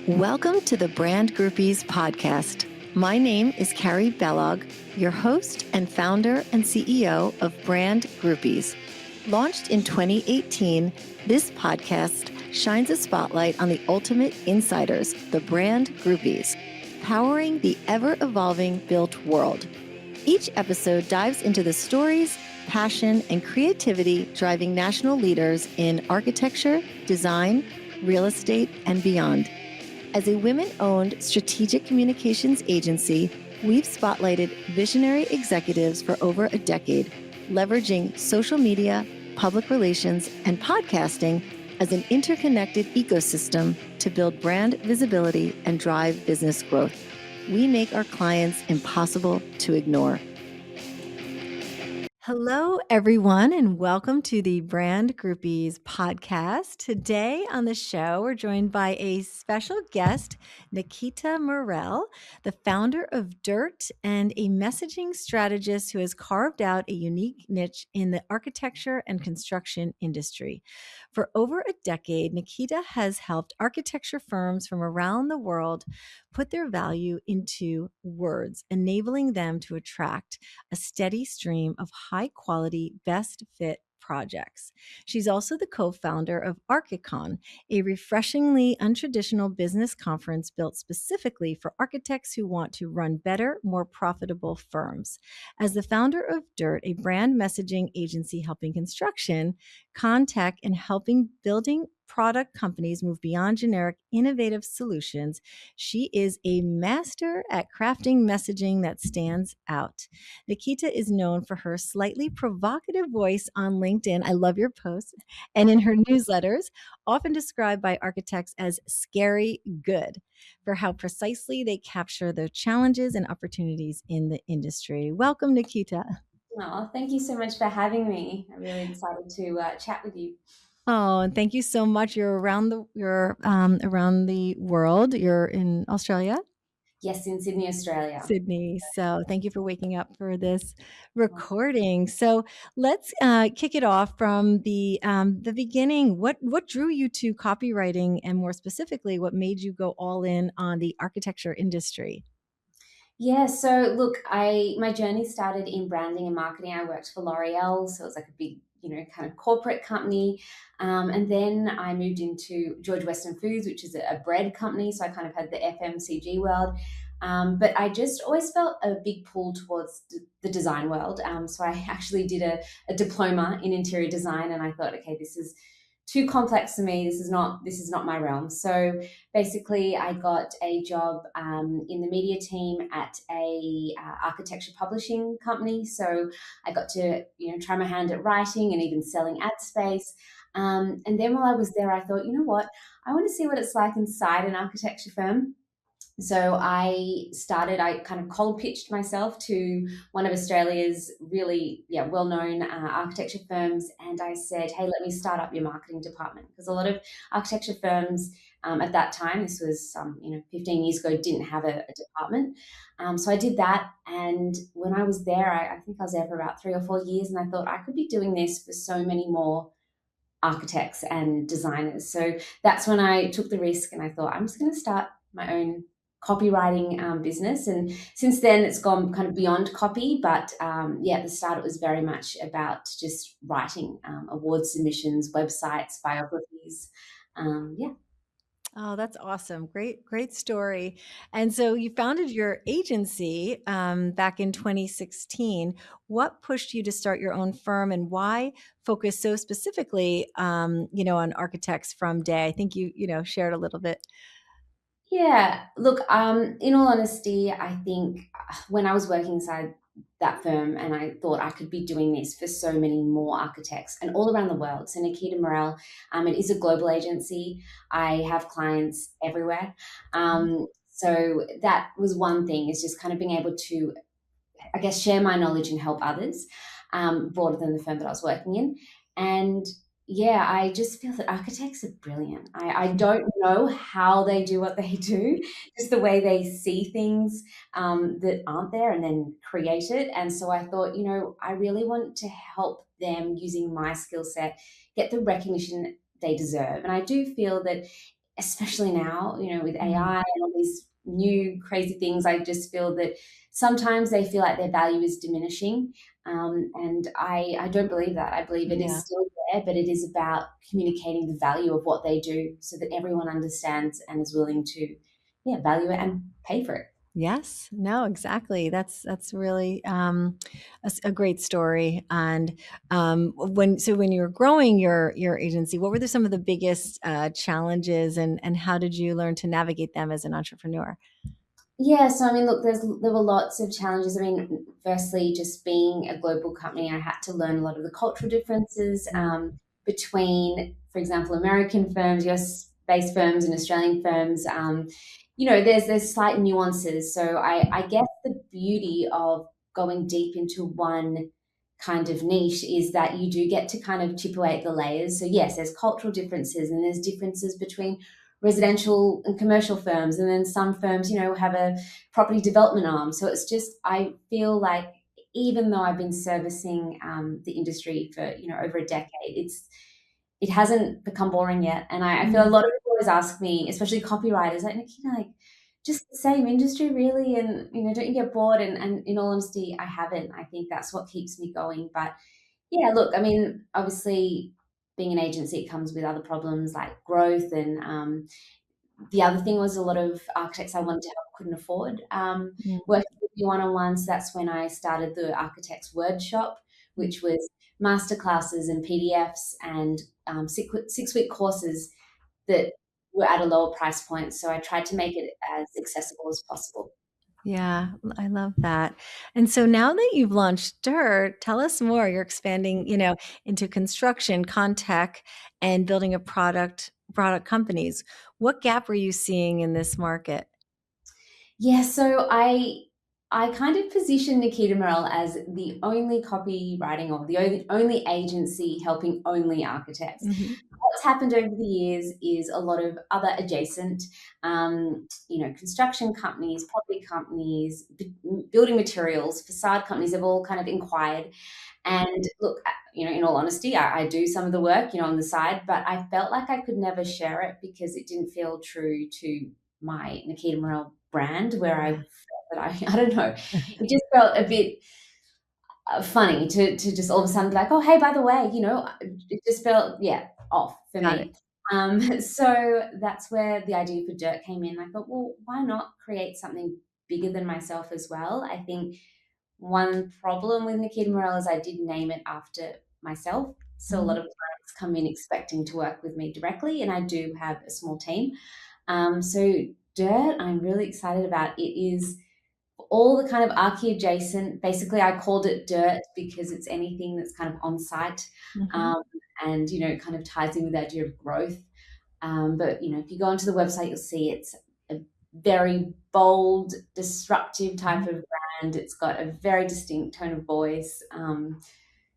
Welcome to the Brand Groupies podcast. My name is Carrie Bellog, your host and founder and CEO of Brand Groupies. Launched in 2018, this podcast shines a spotlight on the ultimate insiders, the Brand Groupies, powering the ever-evolving built world. Each episode dives into the stories, passion, and creativity driving national leaders in architecture, design, real estate, and beyond. As a women-owned strategic communications agency, we've spotlighted visionary executives for over a decade, leveraging social media, public relations, and podcasting as an interconnected ecosystem to build brand visibility and drive business growth. We make our clients impossible to ignore. Hello, everyone, and welcome to the Brand Groupies podcast. Today on the show, we're joined by a special guest, Nikita Morell, the founder of Dirt and a messaging strategist who has carved out a unique niche in the architecture and construction industry. For over a decade, Nikita has helped architecture firms from around the world put their value into words, enabling them to attract a steady stream of high quality, best fit projects. She's also the co-founder of ArchiCon, a refreshingly untraditional business conference built specifically for architects who want to run better, more profitable firms. As the founder of Dirt, a brand messaging agency helping construction, tech, and helping building product companies move beyond generic, innovative solutions, she is a master at crafting messaging that stands out. Nikita is known for her slightly provocative voice on LinkedIn. I love your posts. And in her newsletters, often described by architects as scary good, for how precisely they capture the challenges and opportunities in the industry. Welcome, Nikita. Oh, thank you so much for having me. I'm really excited to chat with you. Oh, and thank you so much. You're around the world. You're in Australia? Yes, in Sydney, Australia. Sydney. So thank you for waking up for this recording. So let's kick it off from the beginning. What drew you to copywriting, and more specifically, what made you go all in on the architecture industry? Yeah, so look, my journey started in branding and marketing. I worked for L'Oreal, so it was like a big, kind of corporate company. And then I moved into George Weston Foods, which is a bread company. So I kind of had the FMCG world. But I just always felt a big pull towards the design world. So I actually did a diploma in interior design, and I thought, okay, this is too complex for me. This is not my realm. So basically, I got a job in the media team at a architecture publishing company. So I got to try my hand at writing and even selling ad space. And then while I was there, I thought, you know what, I want to see what it's like inside an architecture firm. So I kind of cold pitched myself to one of Australia's really, well-known architecture firms. And I said, hey, let me start up your marketing department. Because a lot of architecture firms at that time, this was 15 years ago, didn't have a department. So I did that. And when I was there, I think I was there for about 3 or 4 years. And I thought I could be doing this for so many more architects and designers. So that's when I took the risk and I thought, I'm just going to start my own copywriting business. And since then, it's gone kind of beyond copy. But at the start, it was very much about just writing award submissions, websites, biographies. Yeah. Oh, that's awesome. Great story. And so you founded your agency back in 2016. What pushed you to start your own firm, and why focus so specifically, on architects from day? I think you shared a little bit. Yeah, look, in all honesty, I think when I was working inside that firm and I thought I could be doing this for so many more architects and all around the world. So Nikita Morell, it is a global agency. I have clients everywhere. So that was one thing, is just kind of being able to, I guess, share my knowledge and help others, broader than the firm that I was working in. And yeah, I just feel that architects are brilliant. I don't know how they do what they do, just the way they see things that aren't there and then create it. And so I thought, I really want to help them using my skill set get the recognition they deserve. And I do feel that especially now, with Mm. AI and all these new crazy things, I just feel that sometimes they feel like their value is diminishing. And I don't believe that. I believe it is Yeah. still there, but it is about communicating the value of what they do so that everyone understands and is willing to, yeah, value it and pay for it. Yes. No, exactly. That's really a great story. And when you were growing your agency, what were some of the biggest challenges, and how did you learn to navigate them as an entrepreneur? Yeah, so I mean, look, there were lots of challenges. I mean, firstly, just being a global company, I had to learn a lot of the cultural differences Mm. between, for example, American firms, US-based firms, and Australian firms. There's slight nuances. So I guess the beauty of going deep into one kind of niche is that you do get to kind of chip away at the layers. So yes, there's cultural differences, and there's differences between residential and commercial firms, and then some firms have a property development arm. So it's just, I feel like, even though I've been servicing the industry for over a decade, it hasn't become boring yet. And I feel a Mm. lot of people always ask me, especially copywriters, like, Nikita, like, just the same industry really, and don't you get bored? And in all honesty, I haven't. I think that's what keeps me going. But yeah, look, I mean, obviously, being an agency, it comes with other problems like growth, and the other thing was a lot of architects I wanted to help couldn't afford Mm. working with you one-on-one. So that's when I started the Architects Word Shop, Mm. which was masterclasses and PDFs and 6-week courses that were at a lower price point. So I tried to make it as accessible as possible. Yeah, I love that. And so now that you've launched Dirt, tell us more. You're expanding, into construction, tech, and building a product companies. What gap were you seeing in this market? Yeah, so I kind of position Nikita Morell as the only copywriting, or the only agency helping only architects. Mhm. What's happened over the years is a lot of other adjacent, construction companies, property companies, building materials, facade companies have all kind of inquired. And look, in all honesty, I do some of the work, on the side, but I felt like I could never share it because it didn't feel true to my Nikita Morell brand, where I Yeah. felt that I don't know, it just felt a bit funny to just all of a sudden be like, oh, hey, by the way, it just felt, yeah, off for Got it. me. So that's where the idea for Dirt came in. I thought, well, why not create something bigger than myself as well? I think one problem with Nikita Morell is I did name it after myself. So a lot Mhm. of clients come in expecting to work with me directly, and I do have a small team. So Dirt, I'm really excited about. It is all the kind of Archi adjacent. Basically, I called it Dirt because it's anything that's kind of on site, Mhm. um, and it kind of ties in with the idea of growth. But if you go onto the website, you'll see it's a very bold, disruptive type Mhm. of brand. It's got a very distinct tone of voice.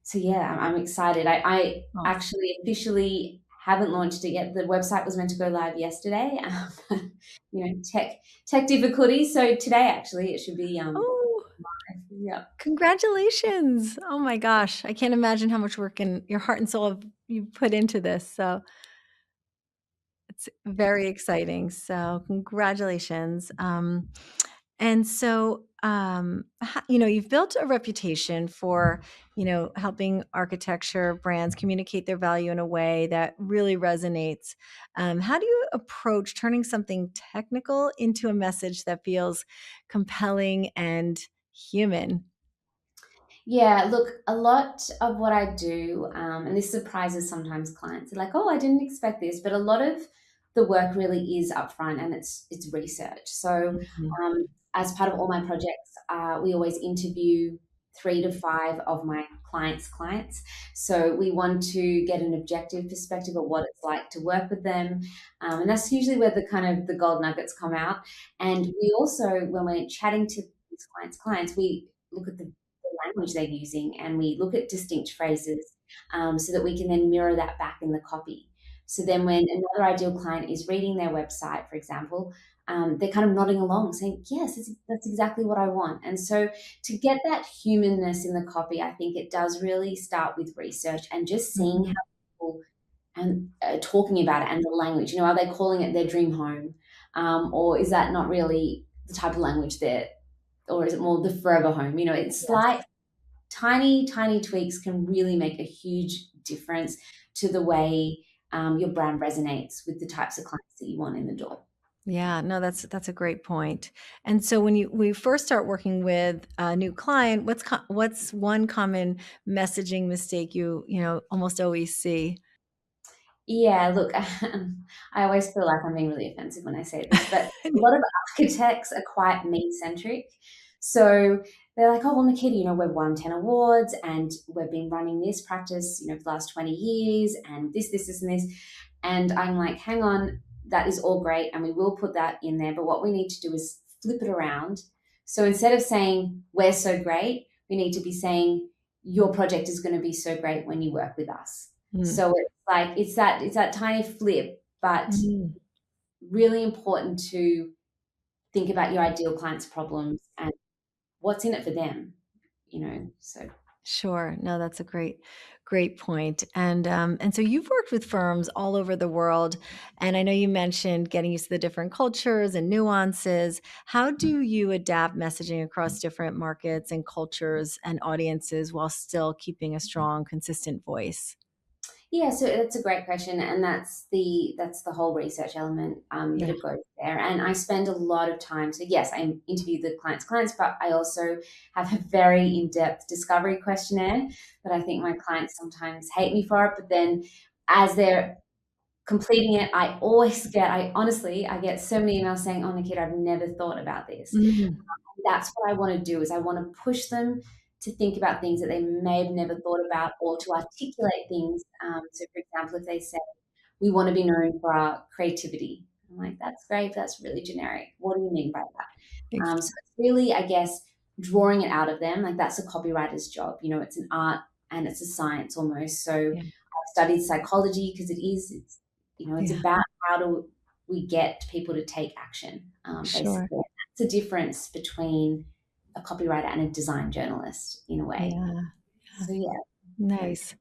So yeah, I'm excited. I Awesome. actually officially haven't launched it yet. The website was meant to go live yesterday. Tech difficulties. So today, actually, it should be Oh, live. Yeah. congratulations. Oh my gosh. I can't imagine how much work and your heart and soul have you put into this. So it's very exciting. So congratulations. And so, you've built a reputation for, helping architecture brands communicate their value in a way that really resonates. How do you approach turning something technical into a message that feels compelling and human? Yeah, look, a lot of what I do, and this surprises sometimes clients. They're like, "Oh, I didn't expect this," but a lot of the work really is upfront, and it's research. So, Mhm. as part of all my projects, we always interview 3 to 5 of my clients. So we want to get an objective perspective of what it's like to work with them, and that's usually where the kind of the gold nuggets come out. And we also, when we're chatting to these clients, we look at the language they're using, and we look at distinct phrases, so that we can then mirror that back in the copy. So then when another ideal client is reading their website, for example, they're kind of nodding along saying, yes, that's exactly what I want. And so to get that humanness in the copy, I think it does really start with research and just seeing how Mhm. people and talking about it and the language. Are they calling it their dream home, or is that not really the type of language or is it more the forever home? It's Yes. slight, tiny tweaks can really make a huge difference to the way your brand resonates with the types of clients that you want in the door. Yeah, no, that's a great point. And so when we first start working with a new client, what's one common messaging mistake you almost always see? Yeah, look, I always feel like I'm being really offensive when I say this, but a lot of architects are quite me-centric. So they're like, "Oh, well, Nikita, we've won 10 awards and we've been running this practice, for the last 20 years and this, and this." And I'm like, hang on, that is all great. And we will put that in there. But what we need to do is flip it around. So instead of saying, we're so great, we need to be saying, your project is going to be so great when you work with us. Mm, So it's that tiny flip, but mm. really important to think about your ideal client's problems and what's in it for them, so. Sure. No, that's a great point. And so you've worked with firms all over the world, and I know you mentioned getting used to the different cultures and nuances. How do you adapt messaging across different markets and cultures and audiences while still keeping a strong, consistent voice? Yeah, so that's a great question, and that's the whole research element that Yeah. it goes there. And I spend a lot of time. So yes, I interview the clients, but I also have a very in-depth discovery questionnaire that I think my clients sometimes hate me for it. But then, as they're completing it, I honestly, I get so many emails saying, "Oh, Nikita, I've never thought about this." Mhm. That's what I want to do is I want to push them to think about things that they may have never thought about or to articulate things. So, for example, if they say, we want to be known for our creativity, I'm like, that's great, but that's really generic. What do you mean by that? Ex- So it's really, I guess, drawing it out of them. Like that's a copywriter's job. It's an art and it's a science almost. So Yeah. I've studied psychology because it's Yeah. about how do we get people to take action, Sure. basically. That's the difference between a copywriter and a design journalist in a way. Yeah. Yeah. So yeah, very. Nice.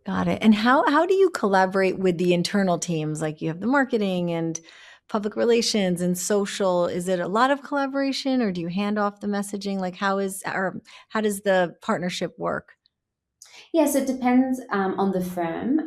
Got it. And how do you collaborate with the internal teams? Like you have the marketing and public relations and social. Is it a lot of collaboration or do you hand off the messaging? Like how does the partnership work? Yes, it depends on the firm.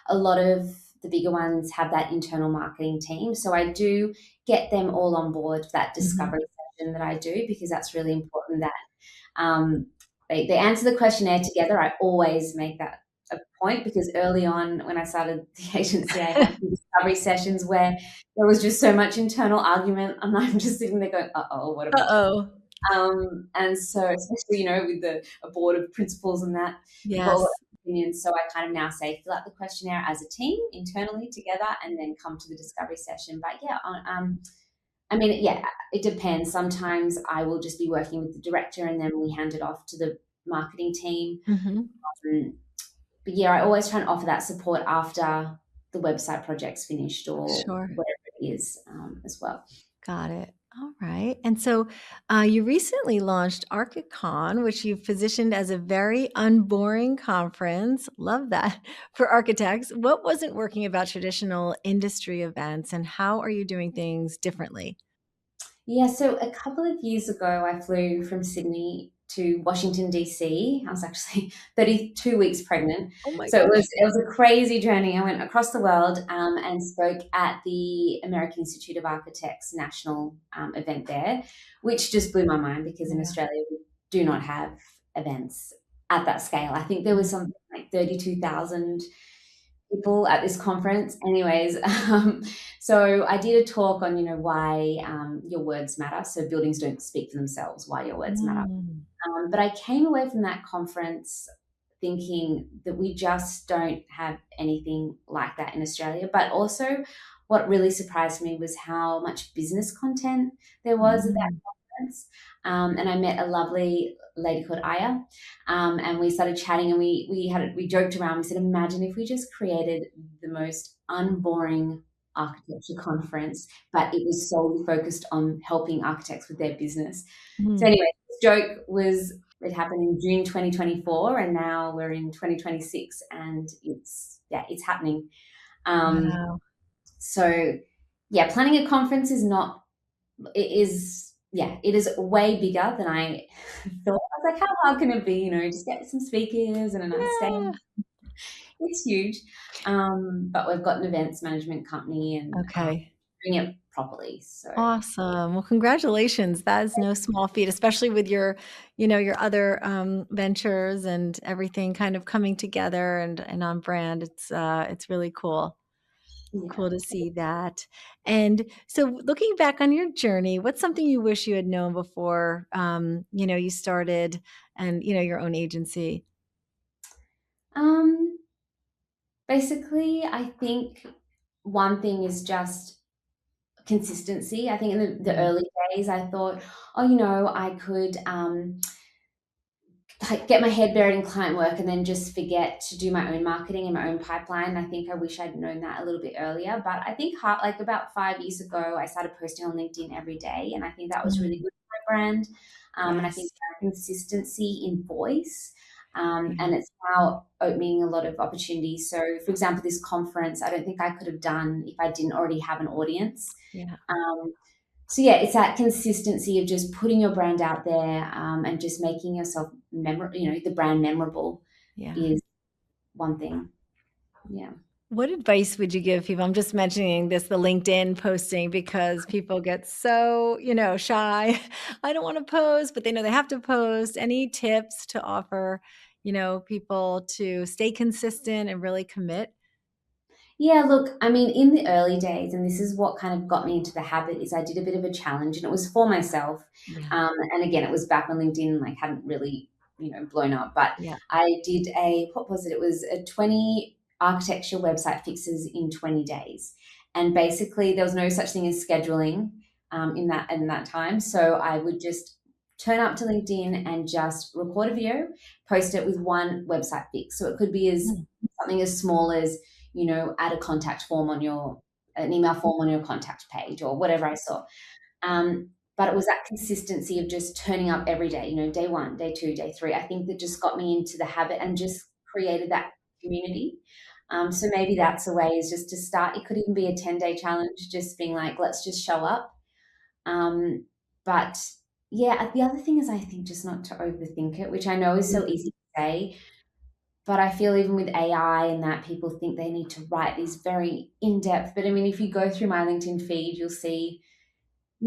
A lot of the bigger ones have that internal marketing team. So I do get them all on board for that Mhm. discovery session that I do because that's really important that they answer the questionnaire together. I always make that a point because early on when I started the agency, I had some discovery sessions where there was just so much internal argument and I'm just sitting there going, uh-oh, what have I done? Uh-oh. And so, especially, with a board of principals and that, we've all got Yes. opinions. So I kind of now say, fill out the questionnaire as a team internally together and then come to the discovery session. But yeah, I mean, yeah, it depends. Sometimes I will just be working with the director and then we hand it off to the marketing team. Mhm. Um, but yeah, I always try and offer that support after the website project's finished or Sure. whatever it is as well. Got it. All right. And so you recently launched ArchiCon, which you've positioned as a very unboring conference. Love that for architects. What wasn't working about traditional industry events, and how are you doing things differently? Yeah, so a couple of years ago, I flew from Sydney to Washington DC. I was actually 32 weeks pregnant, Oh my so it was gosh. it was a crazy journey. I went across the world and spoke at the American Institute of Architects national event there, which just blew my mind because in Yeah. Australia we do not have events at that scale. I think there was something like 32,000 people at this conference. Anyways, so I did a talk on, why your words matter. So buildings don't speak for themselves, why your words matter. Mm. But I came away from that conference thinking that we just don't have anything like that in Australia. But also, what really surprised me was how much business content there was at that Mm. conference. And I met a lovely lady called Aya, and we started chatting, and we joked around. We said, "Imagine if we just created the most unboring architecture conference, but it was solely focused on helping architects with their business." So Mm. anyway, this joke it happened in June 2024, and now we're in 2026, and it's yeah, it's happening. Um, Wow. so yeah, planning a conference is not, it is, yeah, it is way bigger than I thought. I was like, how hard can it be? Just get some speakers and a nice stage. Yeah. It's huge. But we've got an events management company and Okay. doing it properly. So Awesome. Well, congratulations. That is no small feat, especially with your other ventures and everything kind of coming together and on brand. It's really cool. yeah. Cool to see that. And so looking back on your journey, what's something you wish you had known before you started and your own agency? Um, Basically, I think one thing is just consistency. I think in the Yeah. early days, I thought, oh, I could like get my head buried in client work and then just forget to do my own marketing and my own pipeline. I think I wish I'd known that a little bit earlier. But I think like about 5 years ago, I started posting on LinkedIn every day, and I think that was really Mm, good for my brand. And I think yes. that consistency in voice, and Yeah. it's now opening a lot of opportunities. So, for example, this conference, I don't think I could have done if I didn't already have an audience. Yeah. Um, so yeah, it's that consistency of just putting your brand out there, and just making yourself memorable. The brand memorable Yeah. is one thing. Yeah. What advice would you give people? I'm just mentioning this, the LinkedIn posting, because people get so, shy. I don't want to post, but they know they have to post. Any tips to offer, people to stay consistent and really commit? Yeah, look, I mean, in the early days, and this is what kind of got me into the habit, is I did a bit of a challenge, and it was for myself. Yeah. And again, it was back when LinkedIn like hadn't really, blown up. But Yeah. I did what was it? It was a 20 architecture website fixes in 20 days, and basically there was no such thing as scheduling in that time. So I would just turn up to LinkedIn and just record a video, post it with one website fix. So it could be as Mm. something as small as add a contact form on an email form on your contact page or whatever I saw. But it was that consistency of just turning up every day, day one, day two, day three. I think that just got me into the habit and just created that community. So maybe that's a way, is just to start. It could even be a 10-day challenge, just being like, let's just show up. Um, but yeah, the other thing is, I think, just not to overthink it, which I know is so easy to say, but I feel even with AI and that, people think they need to write these very in-depth. But I mean, if you go through my LinkedIn feed, you'll see,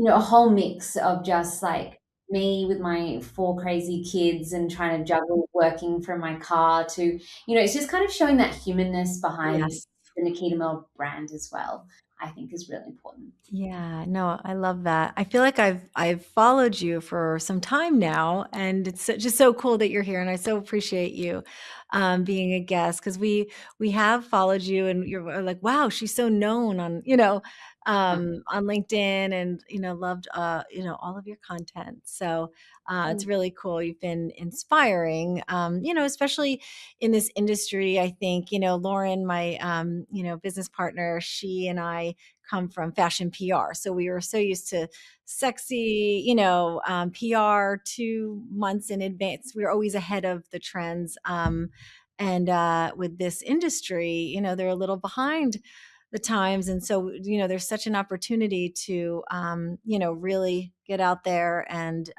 a whole mix of just like me with my 4 crazy kids and trying to juggle working from my car to, it's just kind of showing that humanness behind Yes. the Nikita Morell brand as well, I think is really important. Yeah, no, I love that. I feel like I've followed you for some time now, and it's just so cool that you're here, and I so appreciate you being a guest because we have followed you, and you're like, wow, she's so known on Uh, on LinkedIn, and loved all of your content. So it's mm, really cool. You've been inspiring, especially in this industry. I think Lauren, my business partner, she and I come from fashion PR. So we were so used to sexy, PR 2 months in advance. We were always ahead of the trends. And with this industry, they're a little behind the times. And so, there's such an opportunity to, really get out there and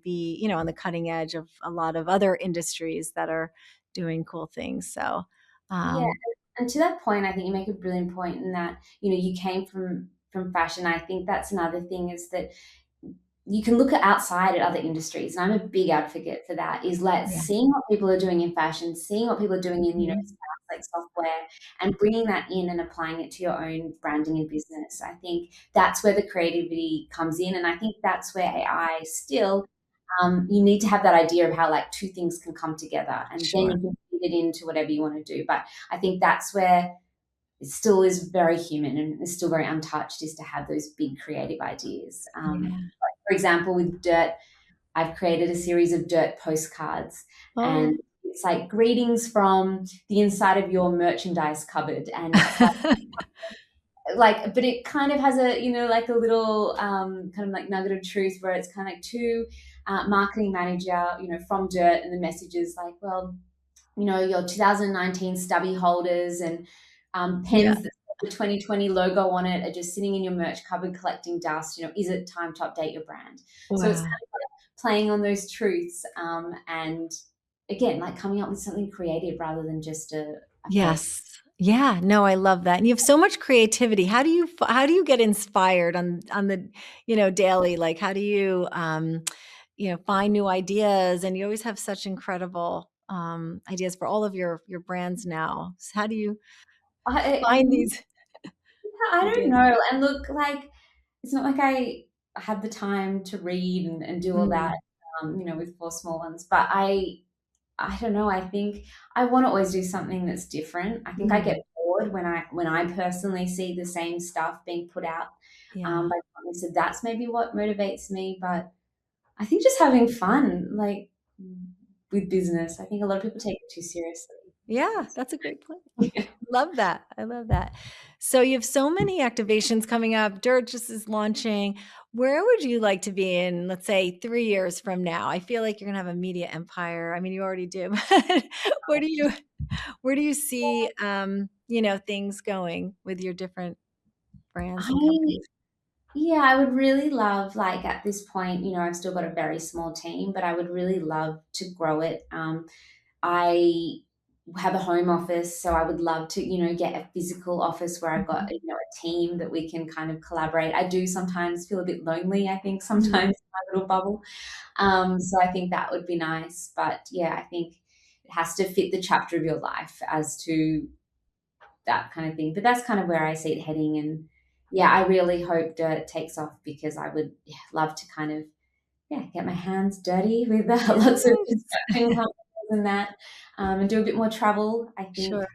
be, on the cutting edge of a lot of other industries that are doing cool things. So, yeah. um, And to that point, I think you make a brilliant point in that, you came from fashion. I think that's another thing, is that you can look at outside at other industries, and I'm a big advocate for that, is like yeah. seeing what people are doing in fashion, seeing what people are doing in, Mhm. SaaS, like software, and bringing that in and applying it to your own branding and business. I think that's where the creativity comes in, and I think that's where AI still, you need to have that idea of how like two things can come together, and then Sure. you can fit it into whatever you want to do. But I think that's where it still is very human and is still very untouched, is to have those big creative ideas. Yeah. For example, with dirt, I've created a series of dirt postcards, and Oh. it's like greetings from the inside of your merchandise cupboard, and it's like, but it kind of has a, like a little kind of like nugget of truth, where it's kind of like to marketing manager, from dirt, and the message is like, well, your 2019 stubby holders and Yeah. pens that have the 2020 logo on it are just sitting in your merch cupboard collecting dust. Is it time to update your brand? So it's Wow. kind of like playing on those truths, and again, like coming up with something creative rather than just a post. Yes. Yeah, no, I love that, and you have so much creativity. How do you get inspired on the, daily? Like, how do you, find new ideas? And you always have such incredible, ideas for all of your brands now. So how do you I find these I don't ideas? know. And look, like, it's not like I have the time to read and do all that, Mm, with four small ones. But I don't know. I think I want to always do something that's different. I think I mm, get bored when I personally see the same stuff being put out yeah. by companies. So that's maybe what motivates me. But I think just having fun, like with business. I think a lot of people take it too seriously. Yeah, that's a great point. Love that. I love that. So you have so many activations coming up. Dirt just is launching. Where would you like to be in, let's say, 3 years from now? I feel like you're gonna have a media empire. I mean, you already do, but where do you where do you see, things going with your different brands and I companies? Yeah, I would really love, like, at this point, I've still got a very small team, but I would really love to grow it. I have a home office, so I would love to, get a physical office where I've got, Mhm. a team that we can kind of collaborate. I do sometimes feel a bit lonely, I think, sometimes Mm. in my little bubble. So I think that would be nice. But yeah, I think it has to fit the chapter of your life as to that kind of thing. But that's kind of where I see it heading. And yeah, I really hope Dirt takes off because I would, yeah, love to kind of, yeah, get my hands dirty with lots of Yes. construction companies and that, and do a bit more travel. I think Sure.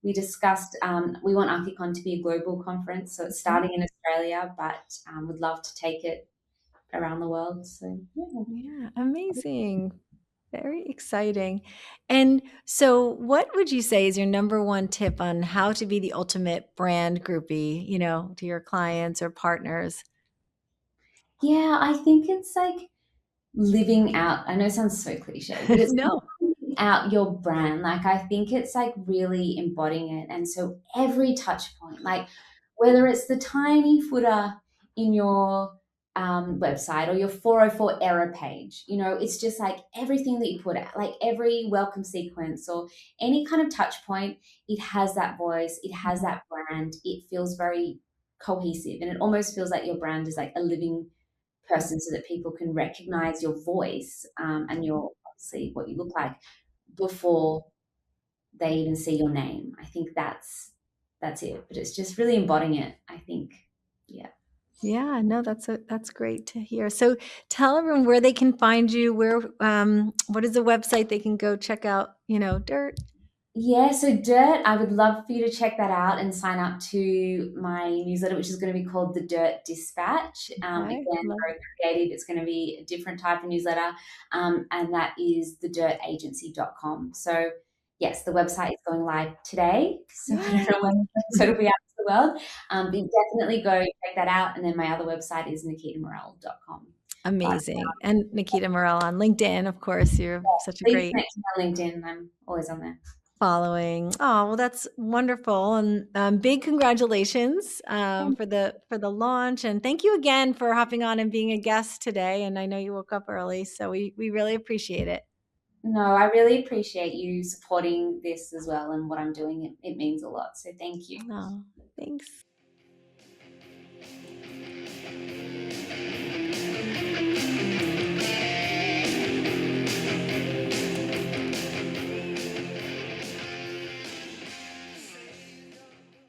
we discussed, we want ArchiCon to be a global conference, so it's Mhm. starting in Australia, but would love to take it around the world. So yeah. Yeah, amazing. Very exciting. And so what would you say is your number one tip on how to be the ultimate brand groupie, to your clients or partners? Yeah, I think it's like living out, I know it sounds so cliche, but it's No. living out your brand. Like, I think it's like really embodying it. And so every touch point, like whether it's the tiny footer in your website or your 404 error page, it's just like everything that you put out, like every welcome sequence or any kind of touch point, it has that voice, it has Mhm. that brand, it feels very cohesive. And it almost feels like your brand is like a living person so that people can recognize your voice, and your obviously what you look like before they even see your name. I think that's it. But it's just really embodying it, I think. Yeah. Yeah, no, that's great to hear. So tell everyone where they can find you, what is the website they can go check out, Dirt? Yeah, so Dirt, I would love for you to check that out and sign up to my newsletter, which is going to be called the Dirt Dispatch. Okay, Again, love very creative. It's going to be a different type of newsletter, and that is thedirtagency.com. So, yes, the website is going live today. So, I don't Yay. know when the episode will be out to the world, but definitely go check that out. And then my other website is nikitamorell.com. But Amazing. And Nikita Morell on LinkedIn, of course, you're such a please great connect to me on LinkedIn. I'm always on there. following. Oh, well, that's wonderful, and, big congratulations, for the launch, and thank you again for hopping on and being a guest today, and I know you woke up early, so we really appreciate it. No, I really appreciate you supporting this as well and what I'm doing. It means a lot. So thank you. Oh, thanks.